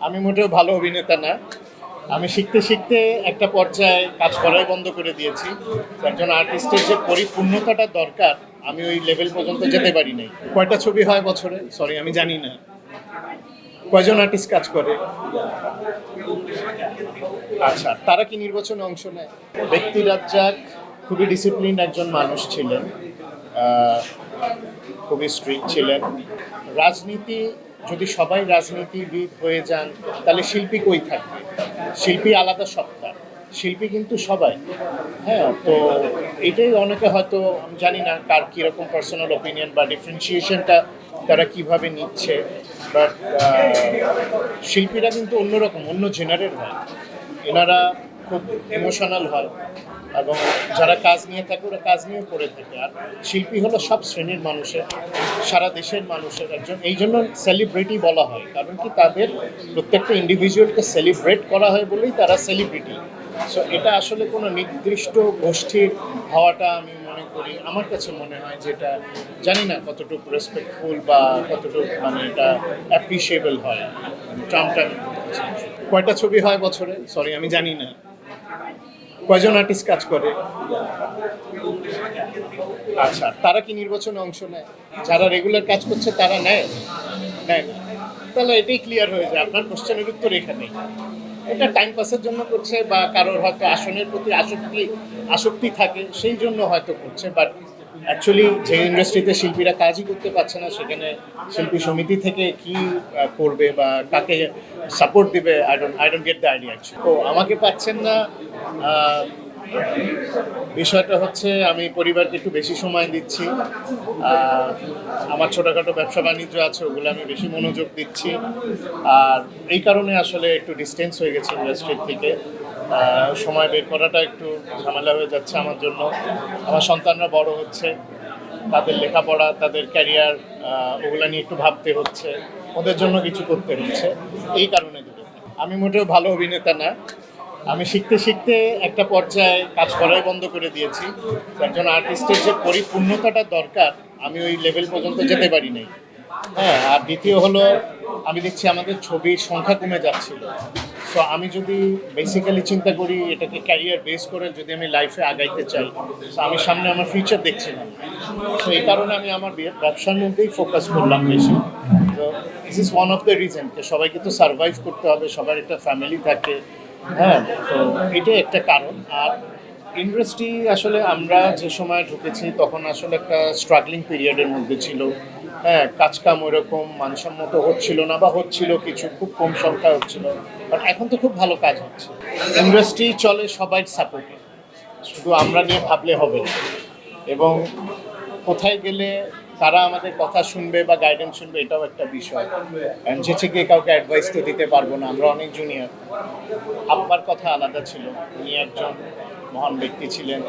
আমি মোটেও ভালো অভিনেতা না। আমি শিখতে শিখতে একটা পর্যায়ে কাজ করাই বন্ধ করে দিয়েছি। একজন আর্টিস্টের যে পরিপূর্ণতাটা দরকার, আমি ওই লেভেল পর্যন্ত যেতে পারি নাই। কয়টা ছবি হয় বছরে? সরি, আমি জানি না। কয়জন আর্টিস্ট কাজ করে? আচ্ছা, তারা কি নির্বাচনে অংশ নেয়? ব্যক্তি রাজ্জাক খুবই ডিসিপ্লিন একজন মানুষ ছিলেন, আহ, খুবই স্ট্রিক্ট ছিলেন। রাজনীতি, যদি সবাই রাজনীতিবিদ হয়ে যান তাহলে শিল্পী কই থাকবে? শিল্পী আলাদা সত্তা, শিল্পী কিন্তু সবাই। হ্যাঁ, তো এটাই অনেকে হয়তো, আমি জানি না কার কীরকম পার্সোনাল ওপিনিয়ন বা ডিফারেন্সিয়েশনটা তারা কিভাবে নিচ্ছে, বাট শিল্পীরা কিন্তু অন্যরকম, অন্য জেনারেল হয়। এনারা খুব ইমোশনাল হয় এবং যারা কাজ নিয়ে থাকে ওরা কাজ নিয়েও করে থাকে। আর শিল্পী হলো সব শ্রেণীর মানুষের, সারা দেশের মানুষের একজন। এই জন্য সেলিব্রিটি বলা হয়, কারণ কি তাদের প্রত্যেকটা ইন্ডিভিজুয়ালকে সেলিব্রেট করা হয় বলেই তারা সেলিব্রিটি। সো এটা আসলে কোনো নির্দিষ্ট গোষ্ঠীর হওয়াটা আমি মনে করি, আমার কাছে মনে হয় যেটা, জানি না কতটুকু রেসপেক্টফুল বা কতটুকু মানে এটা অ্যাপ্রিসিয়েবল হয়। টার্মটা আমি বলতে চাই। কয়টা ছবি হয় বছরে? সরি, আমি জানি না। কয়জন আর্টিস্ট কাজ করে? আচ্ছা, তারা কি নির্বাচনে অংশ নেয়? যারা রেগুলার কাজ করছে তারা নেয়? নেয় না? তাহলে এটাই ক্লিয়ার হয়ে যায়, আপনার কোশ্চেনের উত্তর এখানেই। এটা টাইম পাসের জন্য করছে বা কারোর হয়তো আসনের প্রতি আসক্তি থাকে সেই জন্য হয়তো করছে, বাট অ্যাকচুয়ালি যে ইন্ডাস্ট্রিতে শিল্পীরা কাজই করতে পারছে না সেখানে শিল্পী সমিতি থেকে কি করবে বা কাকে সাপোর্ট দিবে, I don't get the idea. তো আমাকে পাচ্ছেন না, আহ, বিষয়টা হচ্ছে আমি পরিবারকে একটু বেশি সময় দিচ্ছি। আমার ছোটোখাটো ব্যবসা বাণিজ্য আছে, ওগুলো আমি বেশি মনোযোগ দিচ্ছি। আর এই কারণে আসলে একটু ডিস্টেন্স হয়ে গেছে ইন্ডাস্ট্রির থেকে। সময় বের করাটা একটু ঝামেলা হয়ে যাচ্ছে আমার জন্য। আমার সন্তানরা বড় হচ্ছে, তাদের লেখাপড়া, তাদের ক্যারিয়ার, ওগুলো নিয়ে একটু ভাবতে হচ্ছে, ওদের জন্য কিছু করতে হচ্ছে। এই কারণে দূরে থাকি। আমি মোটেও ভালো অভিনেতা না। আমি শিখতে শিখতে একটা পর্যায়ে কাজ করাই বন্ধ করে দিয়েছি। একজন আর্টিস্টের যে পরিপূর্ণতাটা দরকার, আমি ওই লেভেল পর্যন্ত যেতে পারি নাই। হ্যাঁ, আর দ্বিতীয় হলো, আমি দেখছি আমাদের ছবির সংখ্যা কমে যাচ্ছিল। সো আমি যদি বেসিক্যালি চিন্তা করি এটাকে ক্যারিয়ার বেস করে যদি আমি লাইফে আগাইতে চাই, তো আমি সামনে আমার ফিউচার দেখছি না। তো এই কারণে আমি আমার ব্যবসার মধ্যেই ফোকাস করলাম বেশি। তো this is one of the reason, যে সবাইকে তো সার্ভাইভ করতে হবে, সবার একটা ফ্যামিলি থাকে। হ্যাঁ, তো এটাই একটা কারণ। আর ইন্ডাস্ট্রি আসলে আমরা যে সময় ঢুকেছি তখন আসলে একটা স্ট্রাগলিং পিরিয়ডের মধ্যে ছিল। হ্যাঁ, কাজকাম ওইরকম মানসম্মত হচ্ছিল না, বা হচ্ছিল কিছু, খুব কম সংখ্যা হচ্ছিল। বাট এখন তো খুব ভালো কাজ হচ্ছে। ইন্ডাস্ট্রি চলে সবাই সাপোর্টে, শুধু আমরা নিয়ে ভাবলে হবে না। এবং কোথায় গেলে তারা আমাদের কথা শুনবে বা গাইডেন্স শুনবে, এটাও একটা বিষয়। যেচে গিয়ে কাউকে অ্যাডভাইস তো দিতে পারবো না, আমরা অনেক জুনিয়র। আব্বার কথা আলাদা ছিল, উনি একজন মহান ব্যক্তি ছিলেন,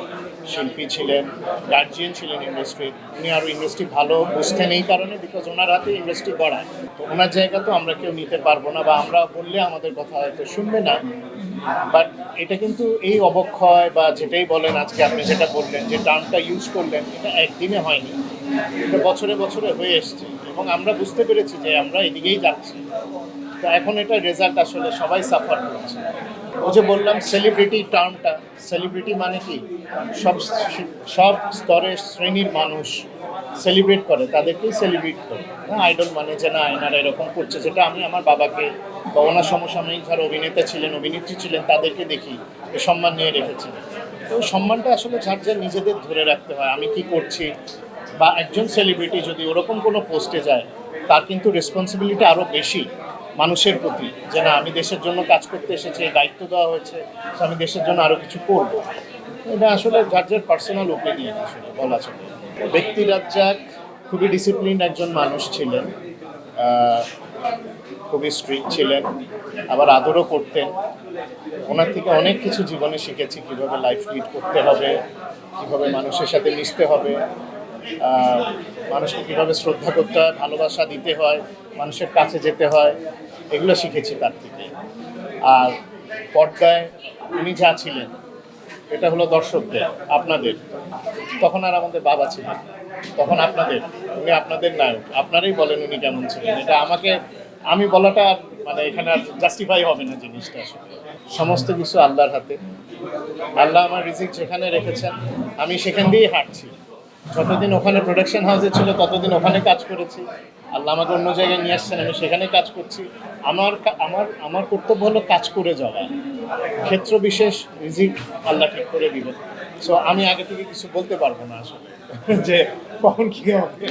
শিল্পী ছিলেন, গার্জিয়ান ছিলেন ইন্ডাস্ট্রির। উনি আরও ইন্ডাস্ট্রি ভালো বুঝতেন এই কারণে, বিকজ ওনার হাতে ইন্ডাস্ট্রি গড়ায়। তো ওনার জায়গা তো আমরা কেউ নিতে পারবো না, বা আমরা বললে আমাদের কথা হয়তো শুনবে না। বাট এটা কিন্তু এই অবক্ষয় বা যেটাই বলেন, আজকে আপনি যেটা বললেন, যে টার্মটা ইউজ করলেন, এটা একদিনে হয়নি, এটা বছরে বছরে হয়ে এসছে এবং আমরা বুঝতে পেরেছি যে আমরা এদিকেই যাচ্ছি। তো এখন এটা রেজাল্ট আসলে সবাই সাফার করছে। ও যে বললাম সেলিব্রিটি টার্মটা, সেলিব্রিটি মানে কি, সব সব স্তরের শ্রেণীর মানুষ সেলিব্রেট করে, তাদেরকেই সেলিব্রেট করে। হ্যাঁ, আইডল মানে যে না এনারা এরকম করছে, যেটা আমি আমার বাবাকে বা ওনার সমসাময়িক যারা অভিনেতা ছিলেন, অভিনেত্রী ছিলেন, তাদেরকে দেখি সম্মান নিয়ে রেখেছি। তো সম্মানটা আসলে যার যার নিজেদের ধরে রাখতে হয়। আমি কি করছি, বা একজন সেলিব্রিটি যদি ওরকম কোনো পোস্টে যায়, তার কিন্তু রেসপন্সিবিলিটি আরও বেশি মানুষের প্রতি, যে না আমি দেশের জন্য কাজ করতে এসেছি, দায়িত্ব দেওয়া হয়েছে, তো আমি দেশের জন্য আরও কিছু করব। এটা আসলে যার যার পার্সোনাল ওপিনিয়ন আসলে বলা চলে। ব্যক্তি রাজ্জাক খুবই ডিসিপ্লিন একজন মানুষ ছিলেন, আহ, খুবই স্ট্রিক্ট ছিলেন, আবার আদরও করতেন। ওনার থেকে অনেক কিছু জীবনে শিখেছি, কীভাবে লাইফ লিড করতে হবে, কীভাবে মানুষের সাথে মিশতে হবে, মানুষকে কীভাবে শ্রদ্ধা করতে হয়, ভালোবাসা দিতে হয়, মানুষের কাছে যেতে হয়, এগুলো শিখেছি তার থেকে। আর পর্দায় উনি যা ছিলেন, এটা হলো দর্শকদের, আপনাদের। তখন আর আমাদের বাবা ছিলেন, তখন আপনাদের, উনি আপনাদের নায়ক। আপনারাই বলেন উনি কেমন ছিলেন, এটা আমাকে, আমি বলাটা মানে এখানে আর জাস্টিফাই হবে না জিনিসটা আসলে। সমস্ত কিছু আল্লাহর হাতে। আল্লাহ আমার রিজিক যেখানে রেখেছেন আমি সেখান দিয়েই হাঁটছি। যতদিন ওখানে প্রোডাকশন হাউসে ছিল ততদিন ওখানে কাজ করেছি। আল্লাহ আমাকে অন্য জায়গায় নিয়ে আসছেন, আমি সেখানে কাজ করছি। আমার কর্তব্য হলো কাজ করে যাওয়া। ক্ষেত্র বিশেষ রিজিক আল্লাহ ঠিক করে দিবেন। সো আমি আগে থেকে কিছু বলতে পারবো না আসলে যে কখন কী হবে।